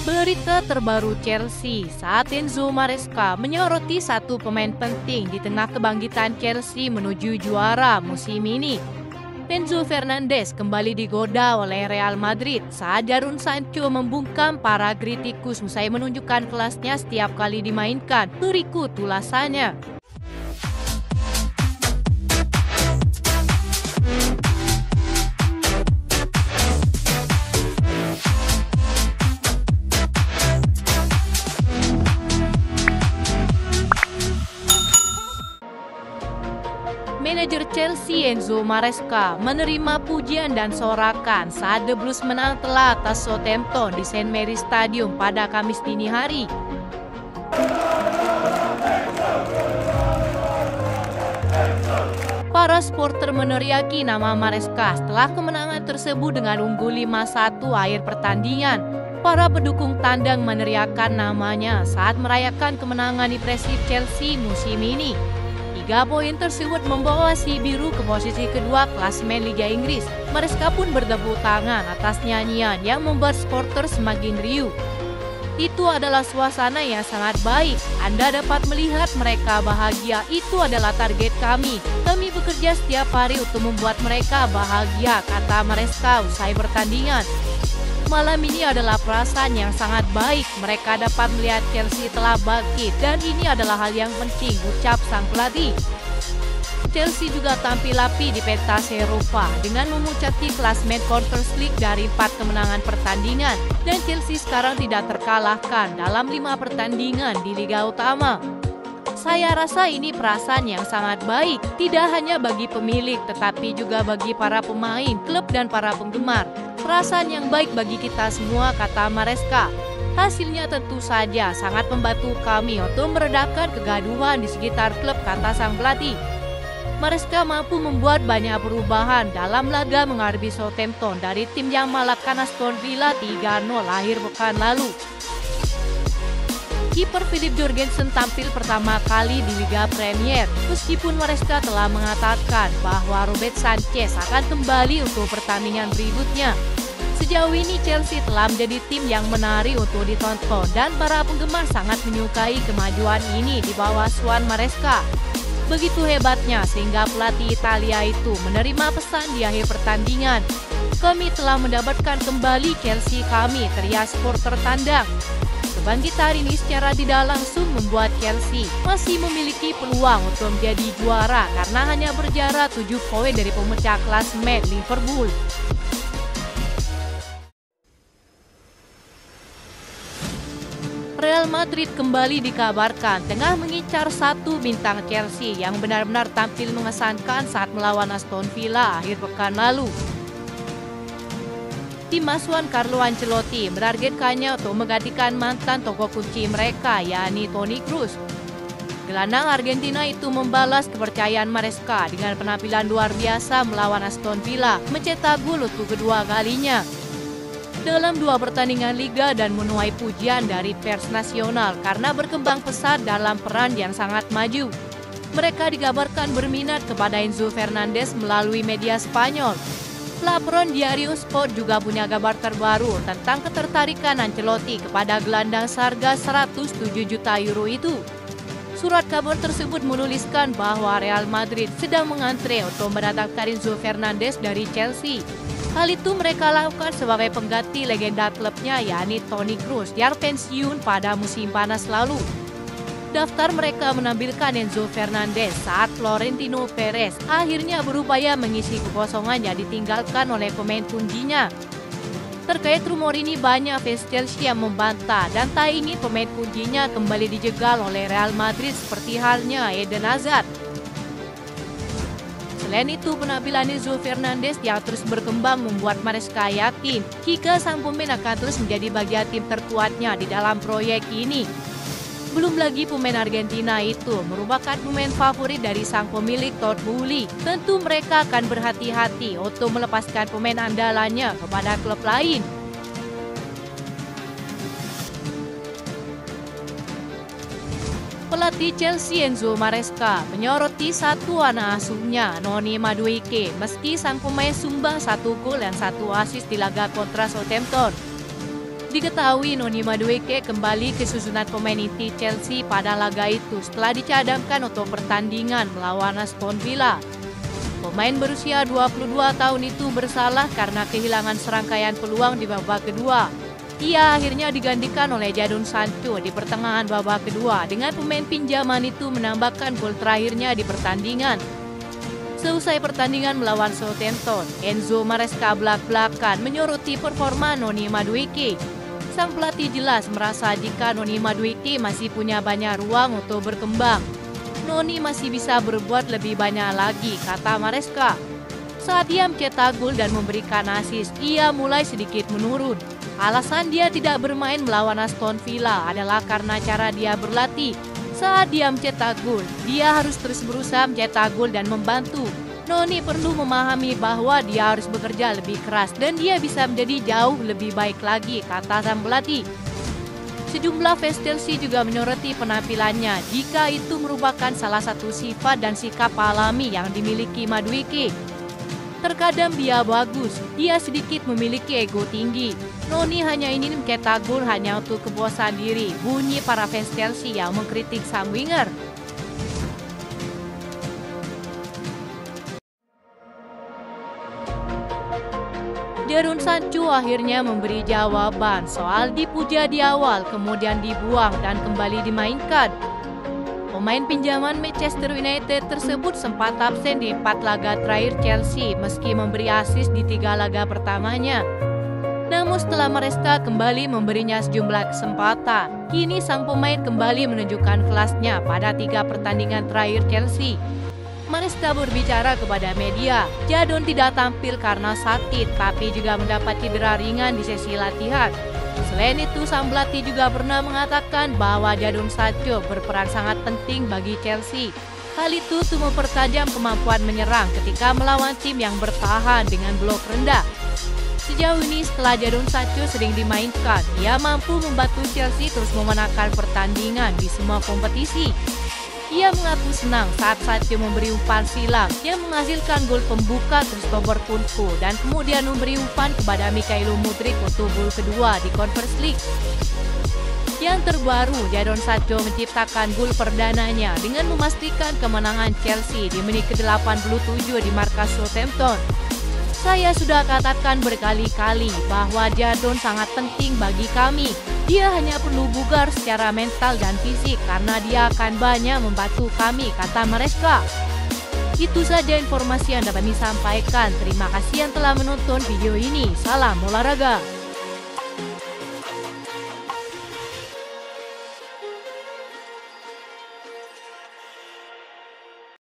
Berita terbaru Chelsea saat Enzo Maresca menyoroti satu pemain penting di tengah kebangkitan Chelsea menuju juara musim ini. Enzo Fernandez kembali digoda oleh Real Madrid saat Jadon Sancho membungkam para kritikus usai menunjukkan kelasnya setiap kali dimainkan. Berikut ulasannya. Manajer Chelsea Enzo Maresca menerima pujian dan sorakan saat The Blues menang telak atas Southampton di St. Mary's Stadium pada Kamis dini hari. Para supporter meneriaki nama Maresca setelah kemenangan tersebut dengan unggul 5-1 akhir pertandingan. Para pendukung tandang meneriakkan namanya saat merayakan kemenangan impresif Chelsea musim ini. 3 poin tersebut membawa si biru ke posisi kedua klasemen Liga Inggris. Maresca pun bertepuk tangan atas nyanyian yang membuat supporter semakin riuh. Itu adalah suasana yang sangat baik. Anda dapat melihat mereka bahagia. Itu adalah target kami. Kami bekerja setiap hari untuk membuat mereka bahagia, kata Maresca usai pertandingan. Malam ini adalah perasaan yang sangat baik. Mereka dapat melihat Chelsea telah bangkit dan ini adalah hal yang penting, ucap sang pelatih. Chelsea juga tampil api di pentas Eropa dengan memuncaki klasemen Conference League dari 4 kemenangan pertandingan. Dan Chelsea sekarang tidak terkalahkan dalam 5 pertandingan di Liga Utama. Saya rasa ini perasaan yang sangat baik, tidak hanya bagi pemilik tetapi juga bagi para pemain, klub dan para penggemar. Perasaan yang baik bagi kita semua, kata Maresca. Hasilnya tentu saja sangat membantu kami untuk meredakan kegaduhan di sekitar klub, kata sang pelatih. Maresca mampu membuat banyak perubahan dalam laga menghadapi Southampton dari tim yang mengalahkan Aston Villa 3-0 akhir pekan lalu. Kiper Philip Jorgensen tampil pertama kali di Liga Premier, meskipun Maresca telah mengatakan bahwa Robert Sanchez akan kembali untuk pertandingan berikutnya. Sejauh ini Chelsea telah menjadi tim yang menarik untuk ditonton dan para penggemar sangat menyukai kemajuan ini di bawah asuhan Maresca. Begitu hebatnya sehingga pelatih Italia itu menerima pesan di akhir pertandingan. Kami telah mendapatkan kembali Chelsea kami, teriak supporter tandang. Kebangkitan ini secara tidak langsung membuat Chelsea masih memiliki peluang untuk menjadi juara karena hanya berjarak 7 poin dari pemecah klasemen Liverpool. Real Madrid kembali dikabarkan tengah mengincar satu bintang Chelsea yang benar-benar tampil mengesankan saat melawan Aston Villa akhir pekan lalu. Tim asuhan Carlo Ancelotti menargetkannya untuk menggantikan mantan tokoh kunci mereka, yakni Toni Kroos. Gelandang Argentina itu membalas kepercayaan Maresca dengan penampilan luar biasa melawan Aston Villa, mencetak gol untuk kedua kalinya dalam 2 pertandingan liga dan menuai pujian dari pers nasional karena berkembang pesat dalam peran yang sangat maju. Mereka dikabarkan berminat kepada Enzo Fernandez melalui media Spanyol. Laporan Diario Sport juga punya kabar terbaru tentang ketertarikan Ancelotti kepada gelandang seharga 107 juta euro itu. Surat kabar tersebut menuliskan bahwa Real Madrid sedang mengantre untuk mendatangkan Enzo Fernandez dari Chelsea. Hal itu mereka lakukan sebagai pengganti legenda klubnya, yakni Toni Kroos yang pensiun pada musim panas lalu. Daftar mereka menampilkan Enzo Fernandez saat Florentino Perez akhirnya berupaya mengisi kekosongan yang ditinggalkan oleh pemain kuncinya. Terkait rumor ini banyak fans Chelsea yang membantah dan tak ingin pemain kuncinya kembali dijegal oleh Real Madrid seperti halnya Eden Hazard. Selain itu, penampilan Enzo Fernandez yang terus berkembang membuat Maresca yakin jika sang pemain akan terus menjadi bagian tim terkuatnya di dalam proyek ini. Belum lagi pemain Argentina itu merupakan pemain favorit dari sang pemilik Todd Boehly. Tentu mereka akan berhati-hati untuk melepaskan pemain andalannya kepada klub lain. Pelatih Chelsea Enzo Maresca menyoroti satu anak asuhnya, Noni Madueke, meski sang pemain sumbang 1 gol dan 1 assist di laga kontra Southampton. Diketahui Noni Madueke kembali ke susunan pemain inti Chelsea pada laga itu setelah dicadangkan untuk pertandingan melawan Aston Villa. Pemain berusia 22 tahun itu bersalah karena kehilangan serangkaian peluang di babak kedua. Ia akhirnya digantikan oleh Jadon Sancho di pertengahan babak kedua dengan pemain pinjaman itu menambahkan gol terakhirnya di pertandingan. Seusai pertandingan melawan Southampton, Enzo Maresca belak-belakan menyoroti performa Noni Madueke. Sang pelatih jelas merasa jika Noni Madueke masih punya banyak ruang untuk berkembang. Noni masih bisa berbuat lebih banyak lagi, kata Maresca. Saat dia mencetak gol dan memberikan assist, ia mulai sedikit menurun. Alasan dia tidak bermain melawan Aston Villa adalah karena cara dia berlatih. Saat dia mencetak gol, dia harus terus berusaha mencetak gol dan membantu. Noni perlu memahami bahwa dia harus bekerja lebih keras dan dia bisa menjadi jauh lebih baik lagi, kata sang pelatih. Sejumlah fans Chelsea juga menyoroti penampilannya jika itu merupakan salah satu sifat dan sikap alami yang dimiliki Madueke. Terkadang dia bagus, dia sedikit memiliki ego tinggi. Noni hanya ingin mencetak gol hanya untuk kepuasan diri, bunyi para fans Chelsea yang mengkritik sang winger. Jadon Sancho akhirnya memberi jawaban soal dipuja di awal, kemudian dibuang dan kembali dimainkan. Pemain pinjaman Manchester United tersebut sempat absen di 4 laga terakhir Chelsea meski memberi assist di 3 laga pertamanya. Namun setelah Maresca kembali memberinya sejumlah kesempatan, kini sang pemain kembali menunjukkan kelasnya pada 3 pertandingan terakhir Chelsea. Maresca berbicara kepada media, Jadon tidak tampil karena sakit, tapi juga mendapat cedera ringan di sesi latihan. Selain itu, sang pelatih juga pernah mengatakan bahwa Jadon Sancho berperan sangat penting bagi Chelsea. Hal itu untuk mempertajam kemampuan menyerang ketika melawan tim yang bertahan dengan blok rendah. Sejauh ini setelah Jadon Sancho sering dimainkan, ia mampu membantu Chelsea terus memenangkan pertandingan di semua kompetisi. Ia mengaku senang saat Sancho memberi umpan silang yang menghasilkan gol pembuka Christopher Kunku dan kemudian memberi umpan kepada Mikhailo Mudryk untuk gol kedua di Conference League. Yang terbaru, Jadon Sancho menciptakan gol perdananya dengan memastikan kemenangan Chelsea di menit ke-87 di markas Southampton. Saya sudah katakan berkali-kali bahwa Jadon sangat penting bagi kami. Dia hanya perlu bugar secara mental dan fisik karena dia akan banyak membantu kami, kata Maresca. Itu saja informasi yang dapat disampaikan. Terima kasih yang telah menonton video ini. Salam olahraga.